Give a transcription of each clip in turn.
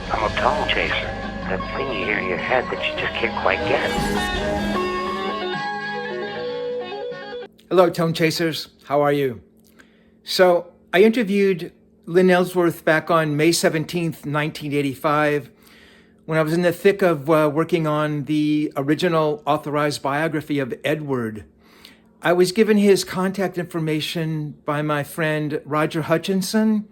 I'm a tone chaser. That thing you hear in your head that you just can't quite get. Hello, Tone Chasers. How are you? So, I interviewed Lynn Ellsworth back on May 17th, 1985, when I was in the thick of working on the original authorized biography of Edward. I was given his contact information by my friend Roger Hutchinson,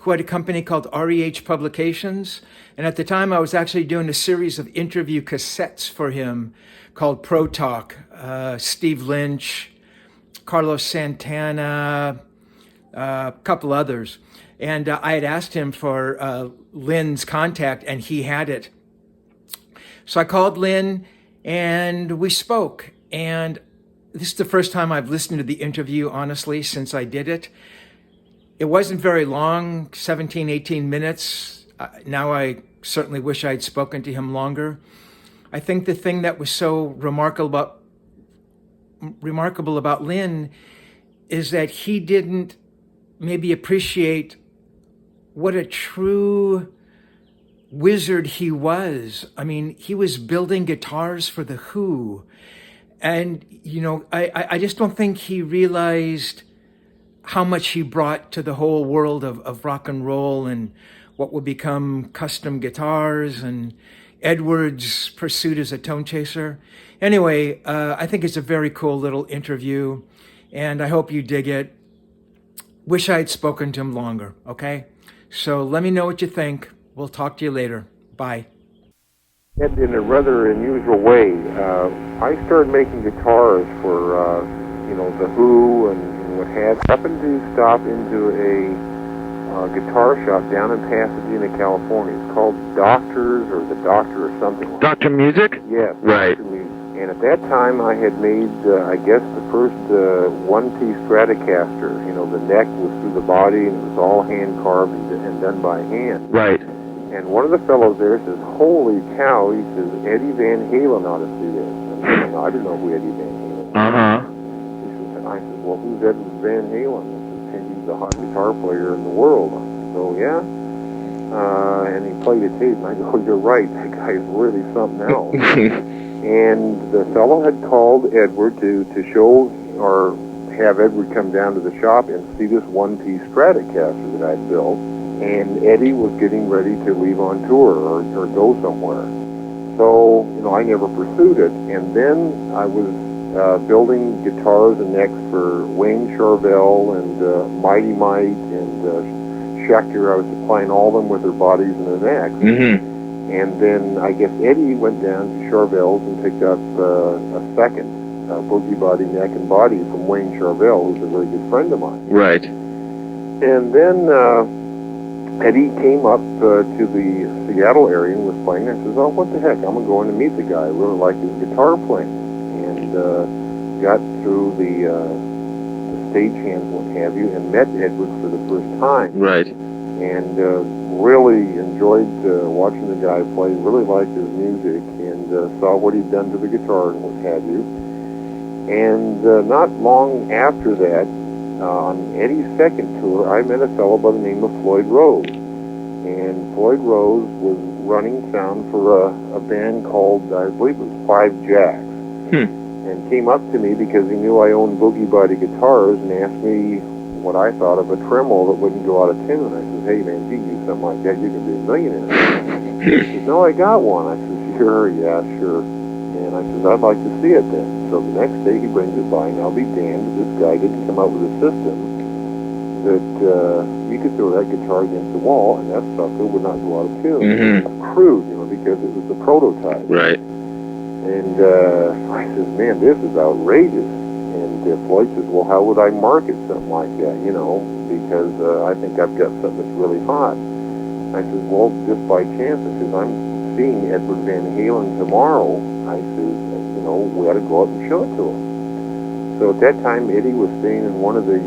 who had a company called REH Publications. And at the time, I was actually doing a series of interview cassettes for him called Pro Talk. Steve Lynch, Carlos Santana, a couple others. And I had asked him for Lynn's contact, and he had it. So I called Lynn, and we spoke. And this is the first time I've listened to the interview, honestly, since I did it. It wasn't very long, 17, 18 minutes. Now I certainly wish I'd spoken to him longer. I think the thing that was so remarkable about Lynn is that he didn't maybe appreciate what a true wizard he was. I mean, he was building guitars for The Who. And, you know, I just don't think he realized how much he brought to the whole world of rock and roll and what would become custom guitars and Edward's pursuit as a tone chaser. Anyway, I think it's a very cool little interview, and I hope you dig it. Wish I had spoken to him longer, okay? So let me know what you think. We'll talk to you later. Bye. In a rather unusual way, I started making guitars for, The Who and what have you. Happened to stop into a guitar shop down in Pasadena, California. It's called Doctors or the Doctor or something. Dr. Music? Yes. Right. Dr. Music. And at that time, I had made, I guess, the first one-piece Stratocaster. You know, the neck was through the body, and it was all hand-carved and done by hand. Right. And one of the fellows there says, "Holy cow," he says, "Eddie Van Halen ought to see this." And I didn't know who Eddie Van Halen was. Uh-huh. I said, "Well, who's Edward Van Halen?" He says, "He's the hot guitar player in the world." I said, "Oh, yeah?" And he played a tape, and I go, "You're right, that guy's really something else." And the fellow had called Edward to show or have Edward come down to the shop and see this one-piece Stratocaster that I'd built. And Eddie was getting ready to leave on tour or go somewhere. So, I never pursued it. And then I was building guitars and necks for Wayne Charvel and Mighty Mite and Schecter. I was supplying all of them with their bodies and their necks. Mm-hmm. And then I guess Eddie went down to Charvel's and picked up a second boogie body, neck, and body from Wayne Charvel, who's a very good friend of mine. Right. And then Eddie came up to the Seattle area and was playing. I says, "Oh, what the heck, I'm going to go in and meet the guy. I really like his guitar playing." And got through the stagehands and what have you, and met Edward for the first time. Right. And really enjoyed watching the guy play, really liked his music, and saw what he'd done to the guitar and what have you. And not long after that, on Eddie's second tour, I met a fellow by the name of Floyd Rose. And Floyd Rose was running sound for a band called, I believe it was Five Jacks. And came up to me because he knew I owned boogie body guitars and asked me what I thought of a tremolo that wouldn't go out of tune. I said, "Hey man, if you use something like that, you can be a millionaire." He said, "No, I got one." I said, "Sure, yeah, sure." And I said, "I'd like to see it then." So the next day he brings it by, and I'll be damned, this guy didn't come up with a system that you could throw that guitar against the wall and that sucker would not go out of tune. Mm-hmm. It was crude, because it was the prototype. Right. And I said, "Man, this is outrageous." And Floyd says, "Well, how would I market something like that, because I think I've got something that's really hot." I said, "Well, just by chance," I said, "I'm seeing Edward Van Halen tomorrow." I said, "We ought to go out and show it to him." So at that time, Eddie was staying in one of the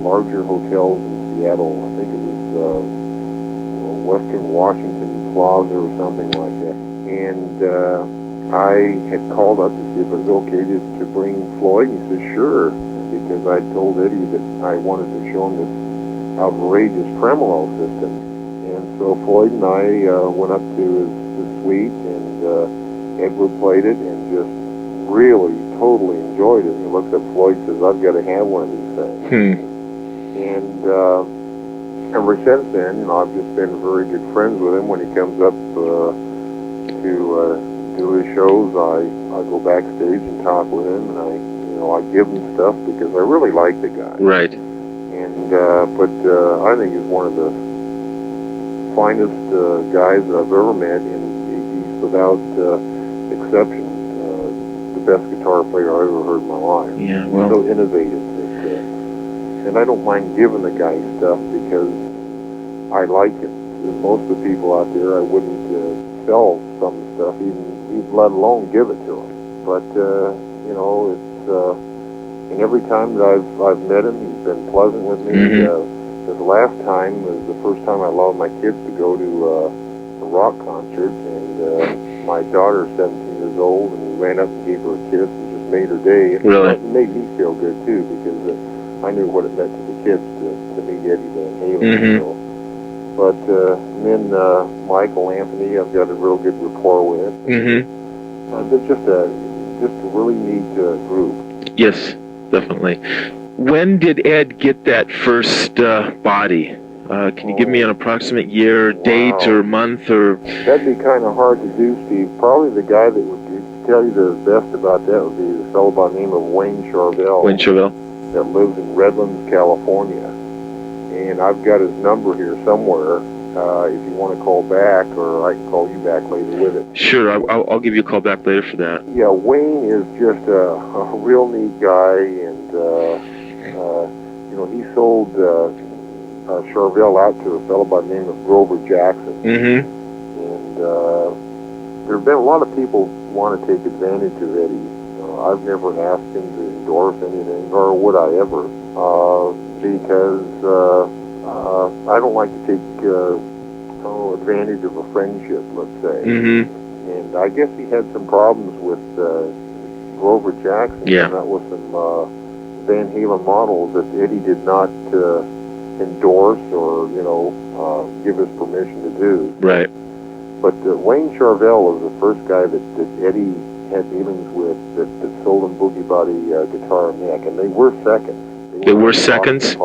larger hotels in Seattle. I think it was Western Washington Plaza or something like that. And I had called up to see if it was okay to bring Floyd. He said, "Sure," because I told Eddie that I wanted to show him this outrageous tremolo system. And So Floyd and I went up to his suite, and Edward played it and just really, totally enjoyed it. He looks at Floyd and says, "I've got to have one of these things." And ever since then, I've just been very good friends with him. When he comes up to do his shows, I go backstage and talk with him, and I give him stuff because I really like the guy. Right. And but I think he's one of the finest guys that I've ever met, and he's without exception the best guitar player I've ever heard in my life. Yeah, He's well. so innovative, and I don't mind giving the guy stuff because I like it. Most of the people out there, I wouldn't sell some stuff, even let alone give it to them. But it's and every time that I've met him, he's been pleasant with me. The last time was the first time I allowed my kids to go to a rock concert, and my daughter's 17 years old, and we ran up and gave her a kiss and just made her day. Really? It made me feel good too, because I knew what it meant to the kids to meet Eddie Van Halen. So. But then Michael Anthony, I've got a real good rapport with. They're just a really neat group. Yes, definitely. When did Ed get that first body? Can you give me an approximate year, date, or month, or? That'd be kind of hard to do, Steve. Probably the guy that would tell you the best about that would be the fellow by the name of Wayne Charvel. Wayne Charvel. That lives in Redlands, California. And I've got his number here somewhere. If you want to call back, or I can call you back later with it. Sure, I'll give you a call back later for that. Yeah, Wayne is just a real neat guy, and he sold Charvel out to a fellow by the name of Grover Jackson. And there have been a lot of people who want to take advantage of Eddie. I've never asked him to endorse anything, nor would I ever, because I don't like to take advantage of a friendship, let's say. And I guess he had some problems with Grover Jackson. Yeah. And that was some Van Halen models that Eddie did not endorse or give his permission to do. Right. But Wayne Charvel was the first guy that Eddie had dealings with that sold him Boogie Body guitar and neck, and they were seconds. They were seconds?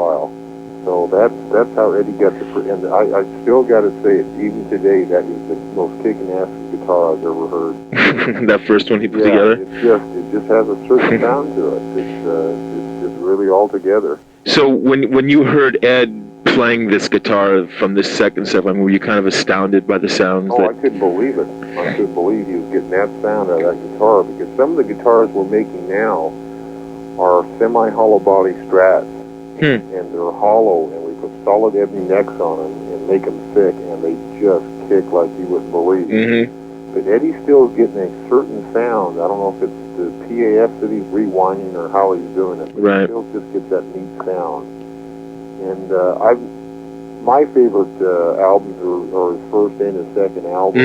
So that's how Eddie got the. And I still got to say it, even today, that is the most kicking ass guitar I've ever heard. That first one he put together. It just has a certain sound to it. It's really all together. So when you heard Ed playing this guitar from this second set, were you kind of astounded by the sounds? I couldn't believe it. I couldn't believe he was getting that sound out of that guitar, because some of the guitars we're making now are semi-hollow body Strats. And they're hollow, and we put solid ebony necks on them and make them thick, and they just kick like you wouldn't believe. But Eddie's still getting a certain sound. I don't know if it's the PAF that he's rewinding or how he's doing it, but right. He still just gets that neat sound. And my favorite albums are his first and his second album.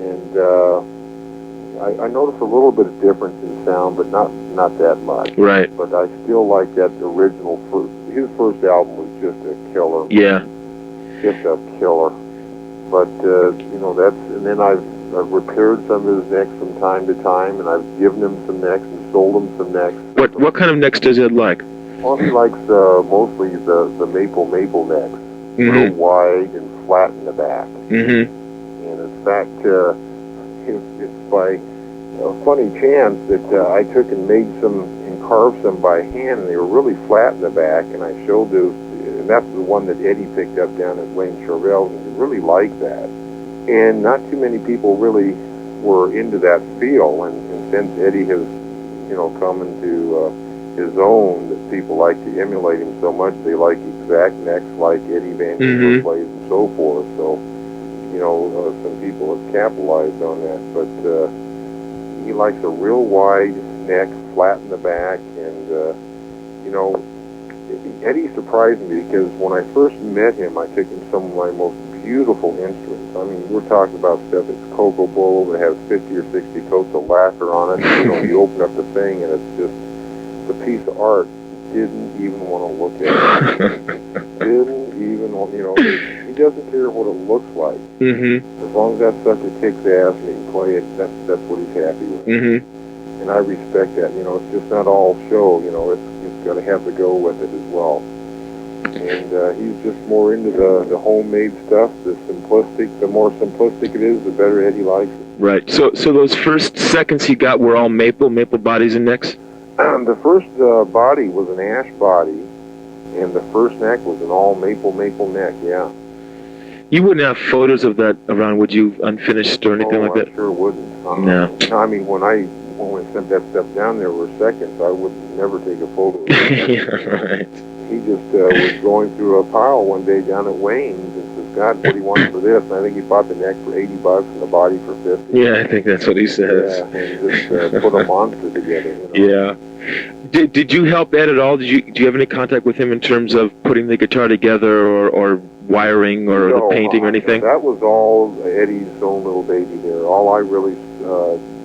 And I noticed a little bit of difference in sound, but not that much. Right. But I still like that original his first album was just a killer. Yeah. Just a killer. But and then I've repaired some of his necks from time to time, and I've given him some necks and sold him some necks. What kind of necks does Ed like? Well, he likes mostly the maple necks, real wide and flat in the back. And in fact, it's by a funny chance that I took and made some and carved some by hand, and they were really flat in the back, and I showed those, and that's the one that Eddie picked up down at Wayne Charvel's, and he really liked that. And not too many people really were into that feel, and since Eddie has, come into his own, that people like to emulate him so much, they like exact necks like Eddie Van Halen plays and so forth. So, some people have capitalized on that, but he likes a real wide neck, flat in the back, and Eddie surprised me, because when I first met him, I took him some of my most beautiful instruments. I mean, we're talking about stuff that's cocoa bull that has 50 or 60 coats of lacquer on it. You open up the thing, and it's just the piece of art. Didn't even want to look at it. Didn't even want, he doesn't care what it looks like. Mm-hmm. As long as that sucker kicks ass and he can play it, that's what he's happy with. Mm-hmm. And I respect that. You know, it's just not all show. You know, it's got to have to go with it as well. And he's just more into the homemade stuff. The more simplistic it is, the better Eddie likes it. Right. So those first seconds he got were all maple bodies and necks? The first body was an ash body, and the first neck was an all maple neck, yeah. You wouldn't have photos of that around, would you, unfinished or anything like that? I sure wouldn't. No. I mean, when we sent that stuff down there were seconds, I would never take a photo of it. Yeah, right. He just was going through a pile one day down at Wayne's and says, God, what do you want for this? And I think he bought the neck for $80 and the body for $50. Yeah, I think that's what he says. Yeah, and just put a monster together. You know? Yeah. Did you help Ed at all? Do you have any contact with him in terms of putting the guitar together or wiring or the painting or anything? That was all Eddie's own little baby there. All I really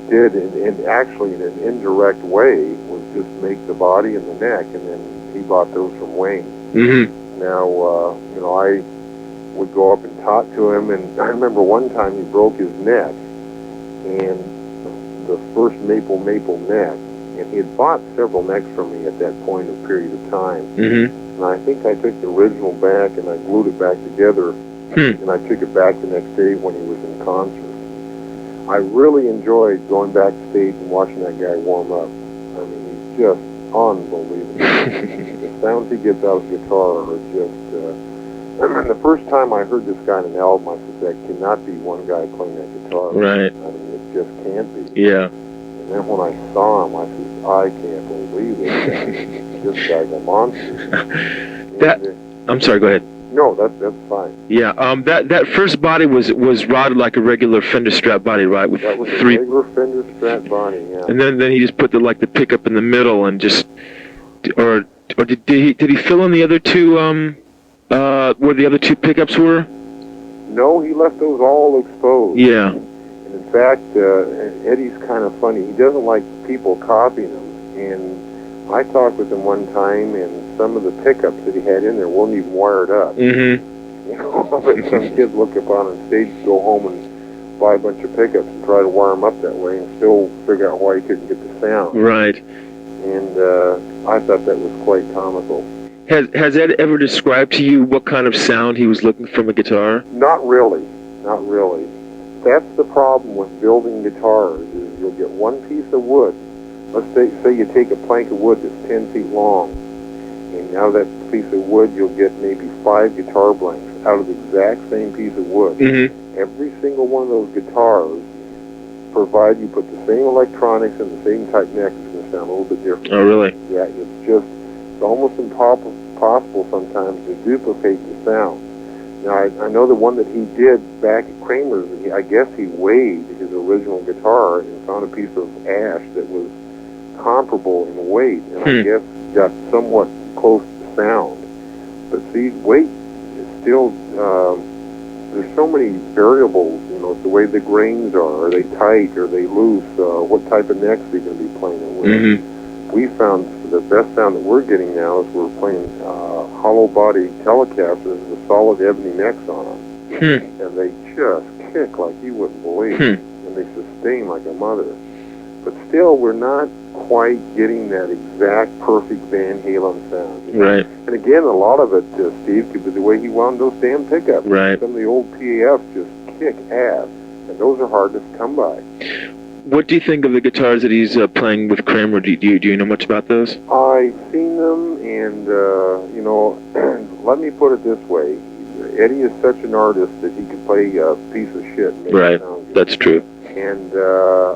did, and actually in an indirect way, was just make the body and the neck, and then he bought those from Wayne. Mm-hmm. Now, you know, I would go up and talk to him, and I remember one time he broke his neck, and the first maple neck, and he had bought several necks from me at that point of period of time. Mm-hmm. And I think I took the original back and I glued it back together, and I took it back the next day when he was in concert. I really enjoyed going backstage and watching that guy warm up. I mean, he's just unbelievable. The sounds he gets out of the guitar are just... the first time I heard this guy in an album, I said, that cannot be one guy playing that guitar. Right. I mean, it just can't be. Yeah. And then when I saw him, I said, I can't believe it. This guy's a monster. I'm sorry, go ahead. No, that's fine. Yeah, that first body was routed like a regular Fender Strat body, right? With That was a three, regular Fender Strat body, yeah. and then he just put the pickup in the middle and just, or did he fill in the other two where the other two pickups were? No, he left those all exposed. Yeah. And in fact, Eddie's kind of funny. He doesn't like people copying him. And I talked with him one time, and some of the pickups that he had in there weren't even wired up. Mm-hmm. You know, but some kids look up on stage, go home and buy a bunch of pickups and try to wire them up that way and still figure out why he couldn't get the sound. Right. And I thought that was quite comical. Has Ed ever described to you what kind of sound he was looking from a guitar? Not really. Not really. That's the problem with building guitars, is you'll get one piece of wood. Let's say you take a plank of wood that's 10 feet long, and out of that piece of wood you'll get maybe 5 guitar blanks out of the exact same piece of wood. Mm-hmm. Every single one of those guitars, provided you put the same electronics and the same type neck, is going to sound a little bit different. Oh, really? Yeah, it's almost impossible sometimes to duplicate the sound. Now, I know the one that he did back at Kramer's, I guess he weighed his original guitar and found a piece of ash that was comparable in weight, and I guess got somewhat close to sound. But see, weight is still, there's so many variables, you know, the way the grains are they tight, are they loose, what type of necks they're going to be playing it with. Mm-hmm. We found the best sound that we're getting now is we're playing hollow body Telecasters with solid ebony necks on them. And they just kick like you wouldn't believe. And they sustain like a mother. But still, we're not quite getting that exact perfect Van Halen sound. You know? Right. And again, a lot of it, Steve, could be the way he wound those damn pickups. Right. Some of the old PAFs just kick ass. And those are hard to come by. What do you think of the guitars that he's playing with Kramer? Do you know much about those? I've seen them, and, you know, let me put it this way. Eddie is such an artist that he could play a piece of shit and make it sound good. That's true. And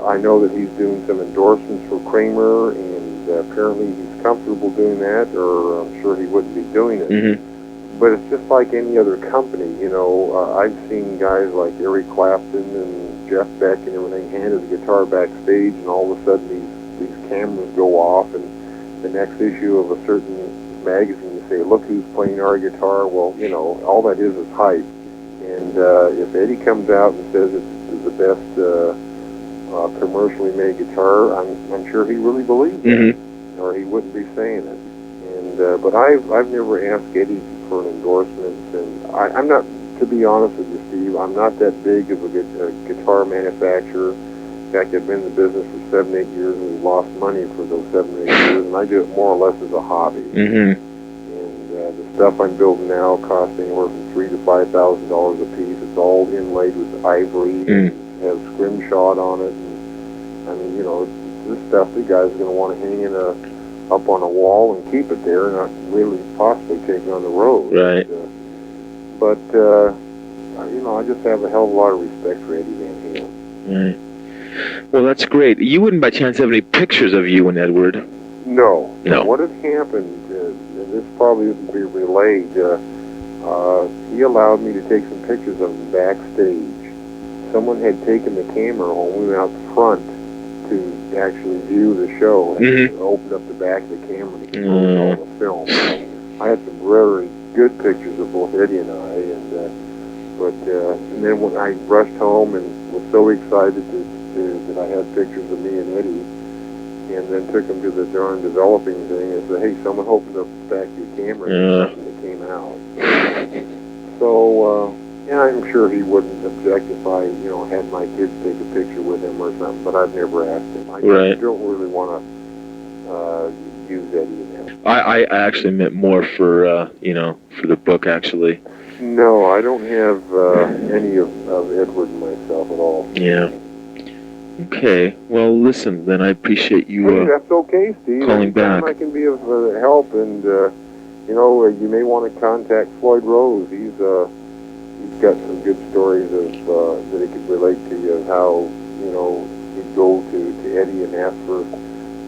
I know that he's doing some endorsements for Kramer, and apparently he's comfortable doing that, or I'm sure he wouldn't be doing it. Mm-hmm. But it's just like any other company, you know. I've seen guys like Eric Clapton and Jeff Beck and everything handed the guitar backstage, and all of a sudden these cameras go off, and the next issue of a certain magazine you say, look who's playing our guitar. Well, you know, all that is hype. And if Eddie comes out and says it's the best commercially made guitar, I'm sure he really believes it, or he wouldn't be saying it. And but I've never asked Eddie for an endorsement, and I'm not to be honest with you, Steve, I'm not that big of a guitar manufacturer. In fact, I've been in the business for 7, 8 years, and we've lost money for those 7, 8 years, and I do it more or less as a hobby. Mm-hmm. And the stuff I'm building now costs anywhere from $3,000 to $5,000 a piece. It's all inlaid with ivory and has scrimshot on it. And, I mean, you know, this stuff the guy's going to want to hang up on a wall and keep it there, not really possibly take it on the road. Right. But you know, I just have a hell of a lot of respect for Eddie Van Halen. Right. Well, that's great. You wouldn't by chance have any pictures of you and Edward? No. No. What had happened, and this probably would be relayed, he allowed me to take some pictures of him backstage. Someone had taken the camera when we went out front to actually view the show, and opened up the back of the camera to compose all the film. I had some very good pictures of both Eddie and I, and then when I rushed home and was so excited that I had pictures of me and Eddie, and then took them to the darn developing thing and said, hey, someone opened up the back of your camera and something that came out. So, yeah, I'm sure he wouldn't object if I, you know, had my kids take a picture with him or something, but I've never asked him. I don't really want to use Eddie in that. I actually meant more for, you know, for the book, actually. No, I don't have any of Edward myself at all. Yeah. Okay. Well, listen, then I appreciate you Hey, that's okay, Steve. calling back. I can be of help, and, you know, you may want to contact Floyd Rose. He's got some good stories of that he could relate to you, of how, you know, he'd go to Eddie and ask for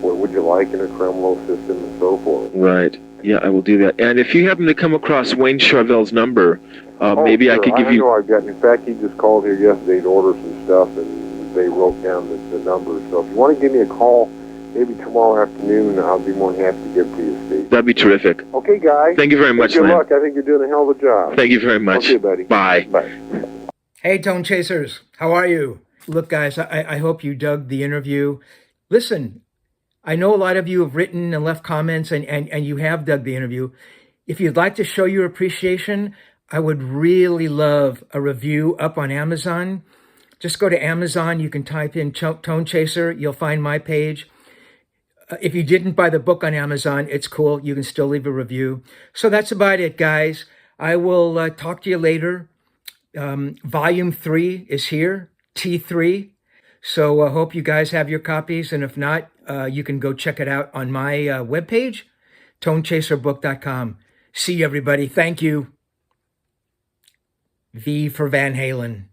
what would you like in a tremolo system and so forth. Right. Yeah, I will do that. And if you happen to come across Wayne Charvel's number, maybe sure. I could give you... I know I've got... In fact, he just called here yesterday to order some stuff, and they wrote down the numbers. So if you want to give me a call, maybe tomorrow afternoon, I'll be more than happy to give it to you, Steve. That'd be terrific. Okay, guys. Thank you very much, Good Lynn. luck. I think you're doing a hell of a job. Thank you very much. Okay, buddy. Bye. Bye. Hey, Tone Chasers, how are you? Look, guys, I hope you dug the interview. Listen, I know a lot of you have written and left comments, and you have dug the interview. If you'd like to show your appreciation, I would really love a review up on Amazon. Just go to Amazon. You can type in Tone Chaser. You'll find my page. If you didn't buy the book on Amazon, it's cool. You can still leave a review. So that's about it, guys. I will talk to you later. Volume 3 is here, T3. So I hope you guys have your copies. And if not, you can go check it out on my webpage, tonechaserbook.com. See you, everybody. Thank you. V for Van Halen.